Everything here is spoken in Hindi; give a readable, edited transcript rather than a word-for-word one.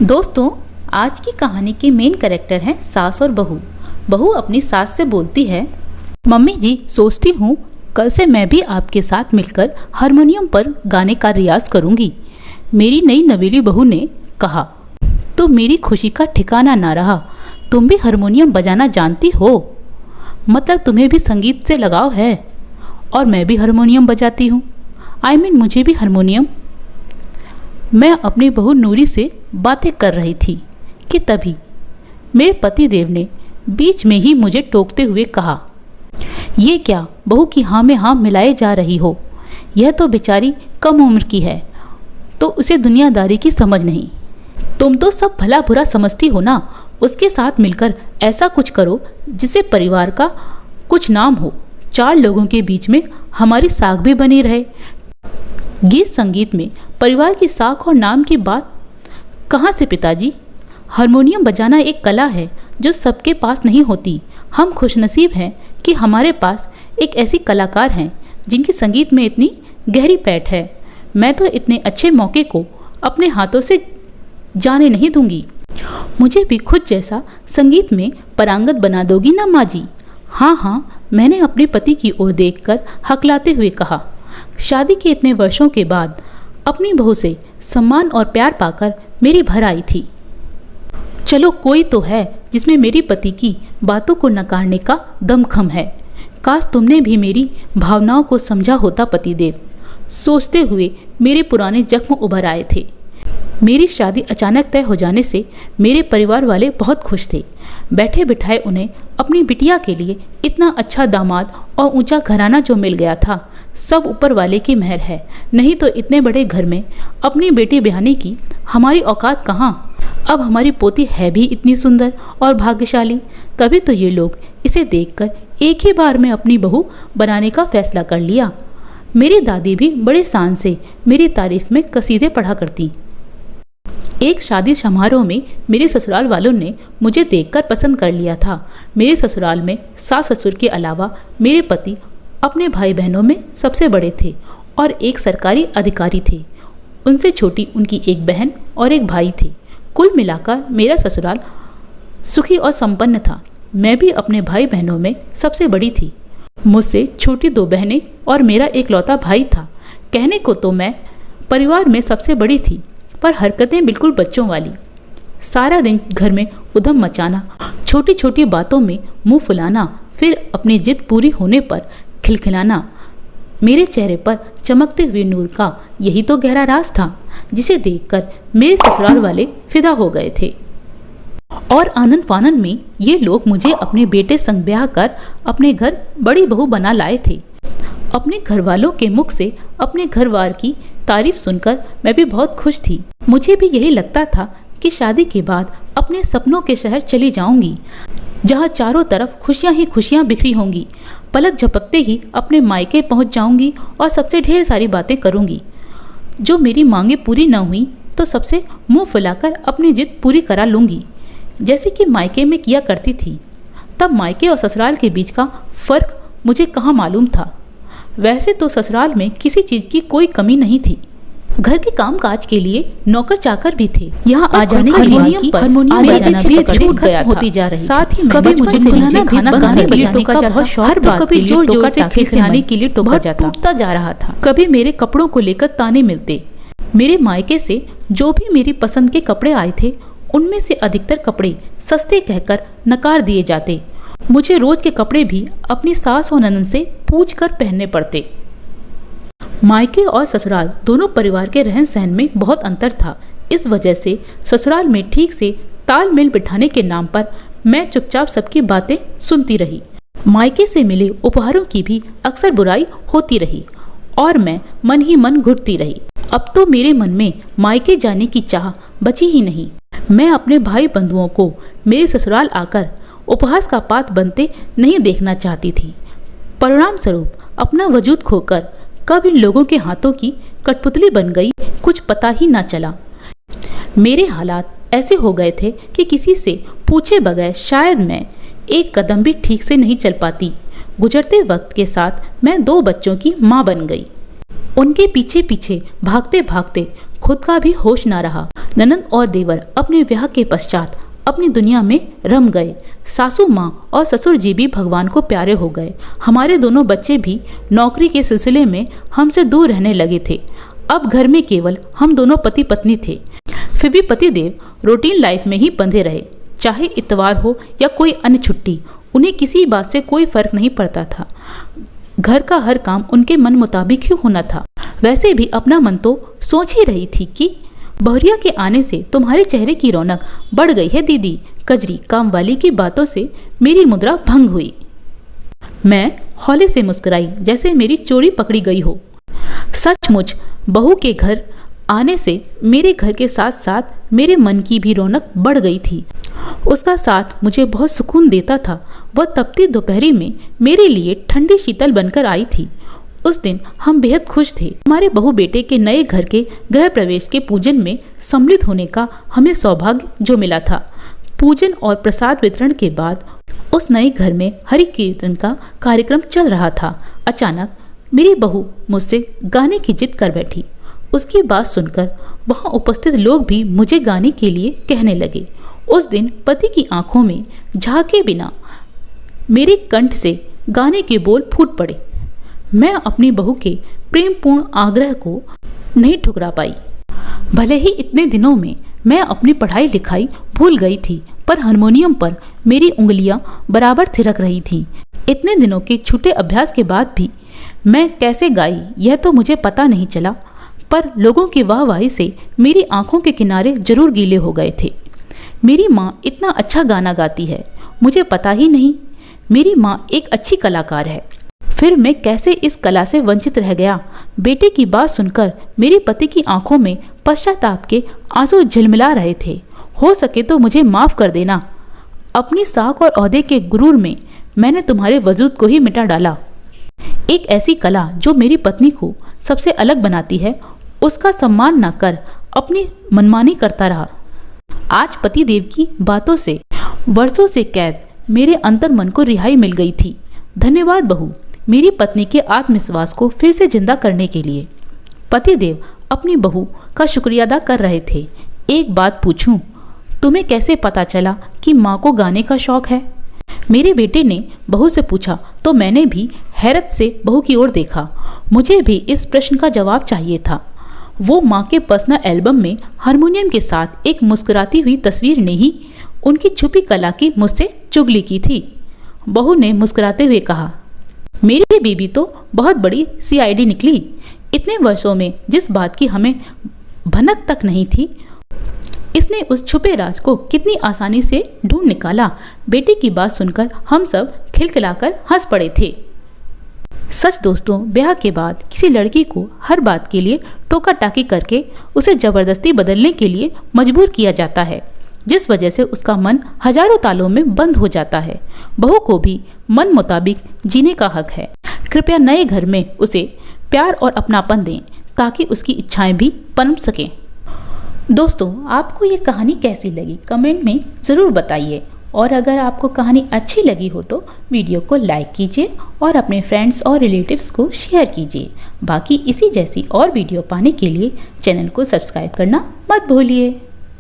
दोस्तों, आज की कहानी के मेन कैरेक्टर हैं सास और बहू। बहू अपनी सास से बोलती है, मम्मी जी सोचती हूँ कल से मैं भी आपके साथ मिलकर हारमोनियम पर गाने का रियाज करूँगी। मेरी नई नवेली बहू ने कहा। तो मेरी खुशी का ठिकाना ना रहा। तुम भी हारमोनियम बजाना जानती हो? मतलब तुम्हें भी संगीत से लगाव है? और मैं भी हारमोनियम बजाती हूँ। मुझे भी हारमोनियम। मैं अपनी बहू नूरी से बातें कर रही थी कि तभी मेरे पति देव ने बीच में ही मुझे टोकते हुए कहा, ये क्या बहू की हाँ में हाँ मिलाए जा रही हो? यह तो बेचारी कम उम्र की है, तो उसे दुनियादारी की समझ नहीं। तुम तो सब भला बुरा समझती हो ना। उसके साथ मिलकर ऐसा कुछ करो जिससे परिवार का कुछ नाम हो, 4 लोगों के बीच में हमारी साख भी बनी रहे। गीत संगीत में परिवार की साख और नाम की बात कहाँ से पिताजी? हारमोनियम बजाना एक कला है जो सबके पास नहीं होती। हम खुशनसीब हैं कि हमारे पास एक ऐसी कलाकार हैं जिनकी संगीत में इतनी गहरी पैठ है। मैं तो इतने अच्छे मौके को अपने हाथों से जाने नहीं दूंगी। मुझे भी खुद जैसा संगीत में पारंगत बना दोगी ना माँ जी? हाँ, मैंने अपने पति की ओर देखकर हकलाते हुए कहा। शादी के इतने वर्षों के बाद अपनी बहू से सम्मान और प्यार पाकर मेरी भर आई थी। चलो कोई तो है जिसमें मेरी पति की बातों को नकारने का दमखम है। काश तुमने भी मेरी भावनाओं को समझा होता पतिदेव। सोचते हुए मेरे पुराने जख्म उभर आए थे। मेरी शादी अचानक तय हो जाने से मेरे परिवार वाले बहुत खुश थे। बैठे बिठाए उन्हें अपनी बिटिया के लिए इतना अच्छा दामाद और ऊंचा घराना जो मिल गया था, सब ऊपर वाले की मेहर है। नहीं तो इतने बड़े घर में अपनी बेटी ब्याहने की हमारी औकात कहाँ। अब हमारी पोती है भी इतनी सुंदर और भाग्यशाली, तभी तो ये लोग इसे देखकर एक ही बार में अपनी बहू बनाने का फैसला कर लिया। मेरी दादी भी बड़े शान से मेरी तारीफ में कसीदे पढ़ा करती। एक शादी समारोह में मेरे ससुराल वालों ने मुझे देखकर पसंद कर लिया था। मेरे ससुराल में सास ससुर के अलावा मेरे पति अपने भाई बहनों में सबसे बड़े थे और एक सरकारी अधिकारी थे। उनसे छोटी उनकी एक बहन और एक भाई थे। कुल मिलाकर मेरा ससुराल सुखी और संपन्न था। मैं भी अपने भाई बहनों में सबसे बड़ी थी। मुझसे छोटी 2 बहनें और मेरा एक लौता भाई था। कहने को तो मैं परिवार में सबसे बड़ी थी, पर हरकतें बिल्कुल बच्चों वाली। सारा दिन घर में उधम मचाना, छोटी छोटी बातों में मुंह फुलाना, फिर अपनी जिद पूरी होने पर खिलखिलाना। मेरे चेहरे पर चमकते हुए नूर का यही तो गहरा राज था जिसे देखकर मेरे ससुराल वाले फिदा हो गए थे। और आनंद फानंद में ये लोग मुझे अपने बेटे संग ब्याह कर अपने घर बड़ी बहू बना लाए थे। अपने घर वालों के मुख से अपने घरवार की तारीफ सुनकर मैं भी बहुत खुश थी। मुझे भी यही लगता था कि शादी के बाद अपने सपनों के शहर चली जाऊंगी, जहाँ चारों तरफ खुशियाँ ही खुशियाँ बिखरी होंगी। पलक झपकते ही अपने मायके पहुँच जाऊंगी और सबसे ढेर सारी बातें करूंगी। जो मेरी मांगे पूरी न हुई तो सबसे मुंह फुलाकर अपनी जिद पूरी करा लूंगी, जैसे कि मायके में किया करती थी। तब मायके और ससुराल के बीच का फर्क मुझे कहाँ मालूम था। वैसे तो ससुराल में किसी चीज़ की कोई कमी नहीं थी। घर के काम काज के लिए नौकर चाकर भी थे। यहाँ आ जाने के लिए होती जा रही। साथ ही कभी मुझे खाना बनाने बजाने का बहुत शौक था, कभी जोर जोर से खिलाने के लिए टोका जाता जा रहा था। कभी मेरे कपड़ों को लेकर ताने मिलते। मेरे मायके से जो भी मेरी पसंद के कपड़े आए थे, उनमें से अधिकतर कपड़े सस्ते कहकर नकार दिए जाते। मुझे रोज के कपड़े भी अपनी सास और ननद से पूछकर पहनने पड़ते। मायके और ससुराल दोनों परिवार के रहन सहन में बहुत अंतर था। इस वजह से ससुराल में ठीक से तालमेल बिठाने के नाम पर मैं चुपचाप सबकी बातें सुनती रही। मायके से मिले उपहारों की भी अक्सर बुराई होती रही और मैं मन ही मन घुटती रही। अब तो मेरे मन में मायके जाने की चाह बची ही नहीं। मैं अपने भाई बंधुओं को मेरे ससुराल आकर उपहास का पात्र बनते नहीं देखना चाहती थी। परिणाम स्वरूप अपना वजूद खोकर कब इन लोगों के हाथों की कठपुतली बन गई, कुछ पता ही ना चला। मेरे हालात ऐसे हो गए थे कि किसी से पूछे बगैर शायद मैं एक कदम भी ठीक से नहीं चल पाती। गुजरते वक्त के साथ मैं 2 बच्चों की माँ बन गई। उनके पीछे पीछे भागते भागते खुद का भी होश ना रहा। ननंद और देवर अपने ब्याह के पश्चात अपनी दुनिया में रम गए। सासू माँ और ससुर जी भी भगवान को प्यारे हो गए। हमारे दोनों बच्चे भी नौकरी के सिलसिले में हमसे दूर रहने लगे थे। अब घर में केवल हम दोनों पति पत्नी थे। फिर भी पतिदेव रूटीन लाइफ में ही बंधे रहे। चाहे इतवार हो या कोई अन्य छुट्टी, उन्हें किसी बात से कोई फर्क नहीं पड़ता था। घर का हर काम उनके मन मुताबिक ही होना था। वैसे भी अपना मन तो सोच ही रही थी कि बहुरिया के आने से तुम्हारे चेहरे की रौनक बढ़ गई है दीदी। कजरी कामवाली की बातों से मेरी मुद्रा भंग हुई। मैं हौले से मुस्कुराई जैसे मेरी चोरी पकड़ी गई हो। सचमुच बहू के घर आने से मेरे घर के साथ साथ मेरे मन की भी रौनक बढ़ गई थी। उसका साथ मुझे बहुत सुकून देता था। वह तपती दोपहरी में मेरे लिए ठंडी शीतल बनकर आई थी। उस दिन हम बेहद खुश थे। हमारे बहू बेटे के नए घर के गृह प्रवेश के पूजन में सम्मिलित होने का हमें सौभाग्य जो मिला था। पूजन और प्रसाद वितरण के बाद उस नए घर में हरि कीर्तन का कार्यक्रम चल रहा था। अचानक मेरी बहू मुझसे गाने की जिद कर बैठी। उसकी बात सुनकर वहां उपस्थित लोग भी मुझे गाने के लिए कहने लगे। उस दिन पति की आंखों में झांके बिना मेरे कंठ से गाने के बोल फूट पड़े। मैं अपनी बहू के प्रेमपूर्ण आग्रह को नहीं ठुकरा पाई। भले ही इतने दिनों में मैं अपनी पढ़ाई लिखाई भूल गई थी, पर हारमोनियम पर मेरी उंगलियां बराबर थिरक रही थीं। इतने दिनों के छूटे अभ्यास के बाद भी मैं कैसे गाई यह तो मुझे पता नहीं चला, पर लोगों की वाहवाही से मेरी आंखों के किनारे जरूर गीले हो गए थे। मेरी माँ इतना अच्छा गाना गाती है, मुझे पता ही नहीं। मेरी माँ एक अच्छी कलाकार है, फिर मैं कैसे इस कला से वंचित रह गया। बेटे की बात सुनकर मेरे पति की आंखों में पश्चाताप के आंसू झिलमिला रहे थे। हो सके तो मुझे माफ कर देना। अपनी साख और ओहदे के गुरूर में मैंने तुम्हारे वजूद को ही मिटा डाला। एक ऐसी कला जो मेरी पत्नी को सबसे अलग बनाती है, उसका सम्मान न कर अपनी मनमानी करता रहा। आज पति देव की बातों से वर्षों से कैद मेरे अंतर मन को रिहाई मिल गई थी। धन्यवाद बहू, मेरी पत्नी के आत्मविश्वास को फिर से जिंदा करने के लिए। पतिदेव अपनी बहू का शुक्रिया अदा कर रहे थे। एक बात पूछूं, तुम्हें कैसे पता चला कि माँ को गाने का शौक है? मेरे बेटे ने बहू से पूछा तो मैंने भी हैरत से बहू की ओर देखा। मुझे भी इस प्रश्न का जवाब चाहिए था। वो माँ के पर्सनल एल्बम में हारमोनियम के साथ एक मुस्कुराती हुई तस्वीर ने ही उनकी छुपी कला की मुझसे चुगली की थी। बहू ने मुस्कुराते हुए कहा, मेरी बीबी तो बहुत बड़ी CID निकली। इतने वर्षों में जिस बात की हमें भनक तक नहीं थी, इसने उस छुपे राज को कितनी आसानी से ढूंढ निकाला। बेटे की बात सुनकर हम सब खिलखिलाकर हंस पड़े थे। सच दोस्तों, ब्याह के बाद किसी लड़की को हर बात के लिए टोका टाकी करके उसे जबरदस्ती बदलने के लिए मजबूर किया जाता है, जिस वजह से उसका मन हजारों तालों में बंद हो जाता है। बहू को भी मन मुताबिक जीने का हक है। कृपया नए घर में उसे प्यार और अपनापन दें ताकि उसकी इच्छाएं भी पनप सकें। दोस्तों, आपको ये कहानी कैसी लगी कमेंट में ज़रूर बताइए, और अगर आपको कहानी अच्छी लगी हो तो वीडियो को लाइक कीजिए और अपने फ्रेंड्स और रिलेटिव्स को शेयर कीजिए। बाकी इसी जैसी और वीडियो पाने के लिए चैनल को सब्सक्राइब करना मत भूलिए।